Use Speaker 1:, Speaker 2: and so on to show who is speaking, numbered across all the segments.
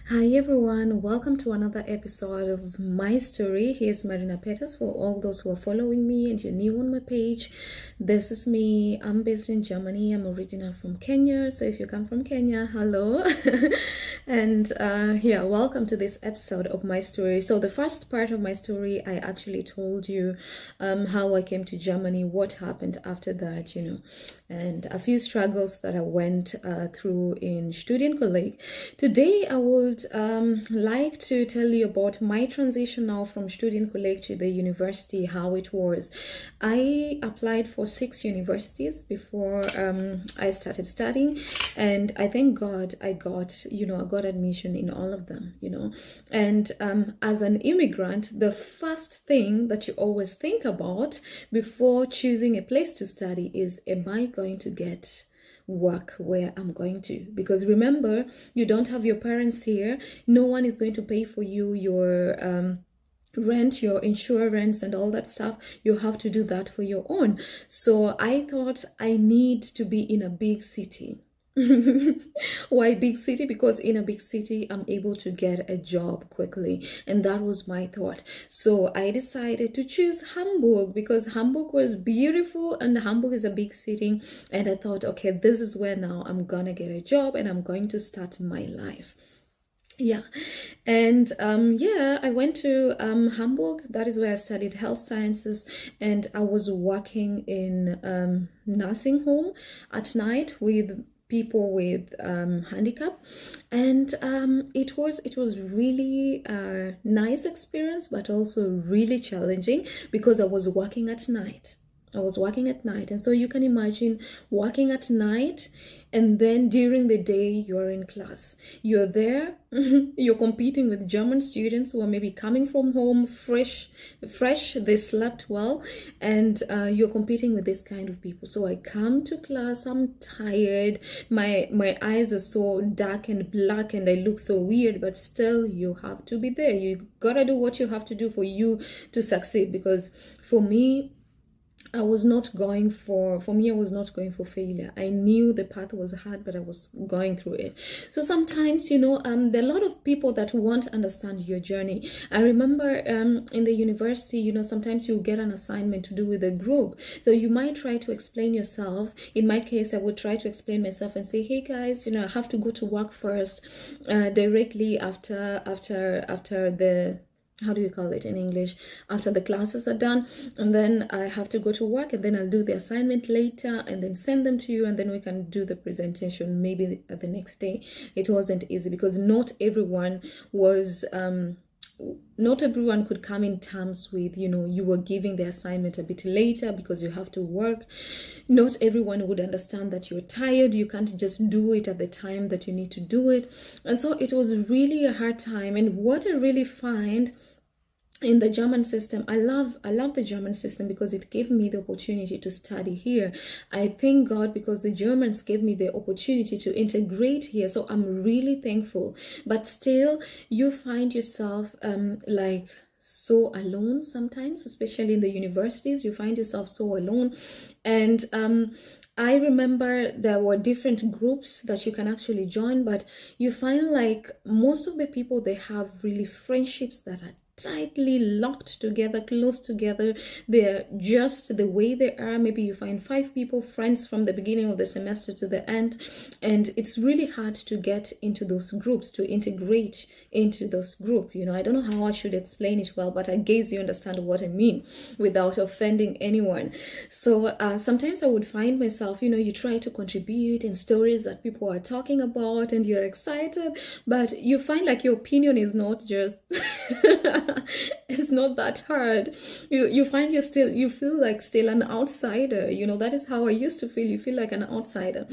Speaker 1: Hi everyone, welcome to another episode of my story. Here's Marina Peters for all those who are following me and you're new on my page. This is me. I'm based in Germany. I'm original from Kenya. So if you come from Kenya, hello. And yeah, welcome to this episode of my story. So the first part of my story, I actually told you how I came to Germany, what happened after that, and a few struggles that I went through in Studienkolleg. Today, I would like to tell you about my transition now from Studienkolleg to the university, how it was. I applied for 6 universities before I started studying, and I thank God I got admission in all of them, And as an immigrant, the first thing that you always think about before choosing a place to study is, am I going to get work where I'm going to? Because remember, you don't have your parents here. No one is going to pay for you your rent, your insurance and all that stuff. You have to do that for your own. So I thought I need to be in a big city. Why big city? Because in a big city I'm able to get a job quickly, and that was my thought. So I decided to choose Hamburg because Hamburg was beautiful and Hamburg is a big city, and I thought, okay, this is where now I'm gonna get a job and I'm going to start my life. And I went to Hamburg. That is where I studied health sciences, and I was working in nursing home at night with people with handicap, and it was really a nice experience, but also really challenging because I was working at night. And so you can imagine working at night, and then during the day you're in class. You're there, you're competing with German students who are maybe coming from home fresh, they slept well, and you're competing with this kind of people. So I come to class, I'm tired, my eyes are so dark and black and I look so weird, but still you have to be there. You gotta do what you have to do for you to succeed, because for me, I was not going for failure. I knew the path was hard, but I was going through it. So sometimes, there are a lot of people that won't understand your journey. I remember in the university, sometimes you get an assignment to do with a group. So you might try to explain yourself. In my case, I would try to explain myself and say, hey guys, I have to go to work first, directly after the, how do you call it in English, after the classes are done, and then I have to go to work, and then I'll do the assignment later and then send them to you, and then we can do the presentation maybe the next day. It wasn't easy because not everyone could come in terms with, you were giving the assignment a bit later because you have to work. Not everyone would understand that you're tired. You can't just do it at the time that you need to do it. And so it was really a hard time. And what I really find in the German system, I love the German system because it gave me the opportunity to study here. I thank God because the Germans gave me the opportunity to integrate here. So I'm really thankful. But still, you find yourself like so alone sometimes, especially in the universities. You find yourself so alone. And I remember there were different groups that you can actually join, but you find like most of the people, they have really friendships that are tightly locked together, close together. They're just the way they are. Maybe you find 5 people friends from the beginning of the semester to the end, and it's really hard to get into those groups, to integrate into those groups. I don't know how I should explain it well, but I guess you understand what I mean without offending anyone. So sometimes I would find myself, you try to contribute in stories that people are talking about and you're excited, but you find like your opinion is not just it's not that hard. You find you feel like still an outsider. That is how I used to feel. You feel like an outsider.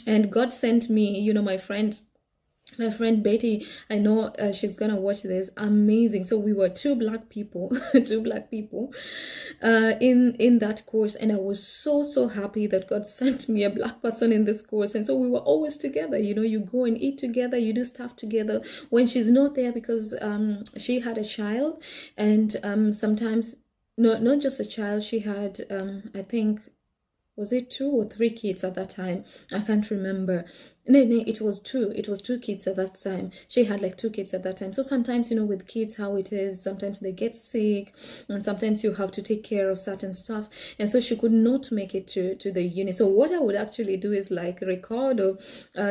Speaker 1: And God sent me, my friend Betty, I know she's gonna watch this. Amazing. So we were 2 black people in that course, and I was so happy that God sent me a black person in this course. And so we were always together. You go and eat together, you do stuff together when she's not there, because she had a child, and sometimes not just a child, she had I think, was it 2 or 3 kids at that time? I can't remember. No, no, it was two. It was two kids at that time. She had like two kids at that time. So sometimes, with kids, how it is, sometimes they get sick, and sometimes you have to take care of certain stuff. And so she could not make it to the uni. So what I would actually do is like record or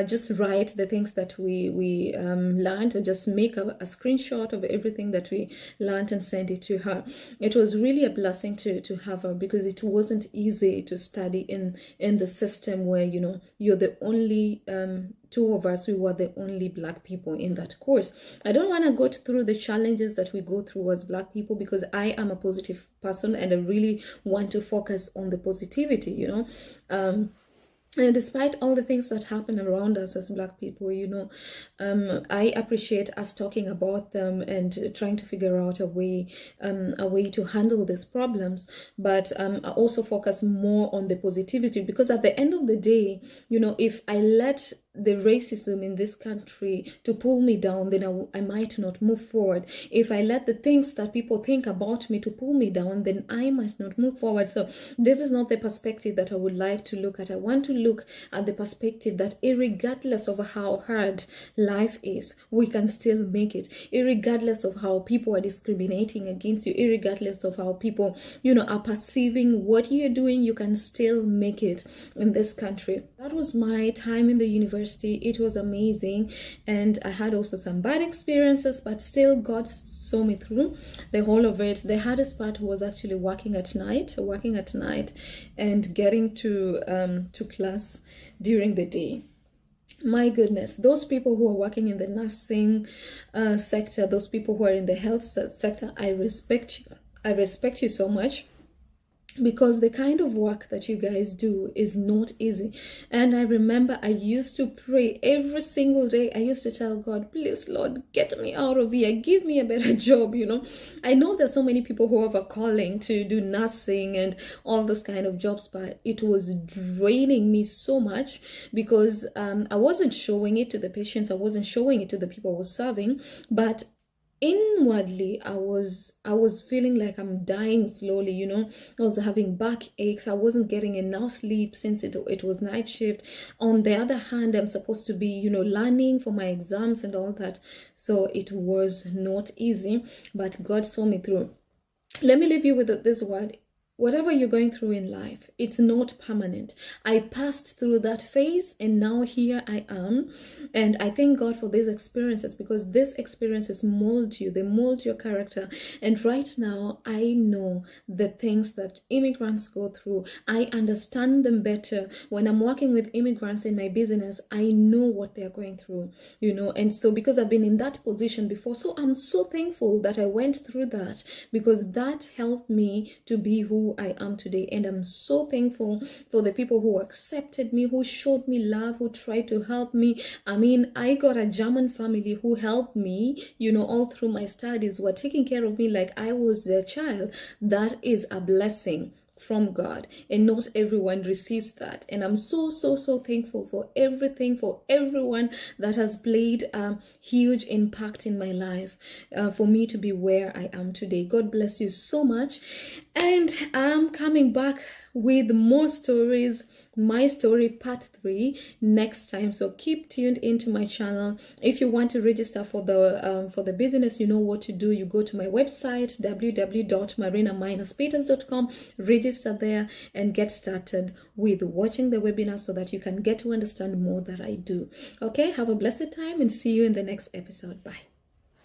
Speaker 1: just write the things that we learned, or just make a screenshot of everything that we learned and send it to her. It was really a blessing to have her, because it wasn't easy to study in the system where, you're the only two of us, we were the only Black people in that course. I don't want to go through the challenges that we go through as Black people, because I am a positive person and I really want to focus on the positivity, and despite all the things that happen around us as Black people, I appreciate us talking about them and trying to figure out a way to handle these problems. But I also focus more on the positivity, because at the end of the day, if I let the racism in this country to pull me down, then I might not move forward. If I let the things that people think about me to pull me down, then I might not move forward. So this is not the perspective that I would like to look at. I want to look at the perspective that regardless of how hard life is, we can still make it. Regardless of how people are discriminating against you, regardless of how people, are perceiving what you're doing, you can still make it in this country. That was my time in the university. It was amazing, and I had also some bad experiences, but still God saw me through the whole of it. The hardest part was actually working at night and getting to class during the day. My goodness, those people who are working in the nursing sector, those people who are in the health sector, I respect you. I respect you so much, because the kind of work that you guys do is not easy. And I remember I used to pray every single day. I used to tell God, please, Lord, get me out of here. Give me a better job, I know there's so many people who have a calling to do nursing and all those kind of jobs, but it was draining me so much, because I wasn't showing it to the patients. I wasn't showing it to the people I was serving, but inwardly I was feeling like I'm dying slowly. I was having back aches. I wasn't getting enough sleep since it was night shift. On the other hand, I'm supposed to be learning for my exams and all that, so it was not easy, but God saw me through. Let me leave you with this word. Whatever you're going through in life, it's not permanent. I passed through that phase, and now here I am. And I thank God for these experiences, because these experiences mold you. They mold your character. And right now, I know the things that immigrants go through. I understand them better. When I'm working with immigrants in my business, I know what they're going through, And so because I've been in that position before, so I'm so thankful that I went through that, because that helped me to be who I am today. And I'm so thankful for the people who accepted me, who showed me love, who tried to help me. I got a German family who helped me, all through my studies, were taking care of me like I was their child. That is a blessing from God, and not everyone receives that. And I'm so thankful for everything, for everyone that has played a huge impact in my life, for me to be where I am today. God bless you so much. And I'm coming back with more stories, my story part 3 next time, so keep tuned into my channel. If you want to register for the business, you know what to do. You go to my website, www.marina-peters.com, register there and get started with watching the webinar, so that you can get to understand more that I do. Okay, have a blessed time, and see you in the next episode. Bye.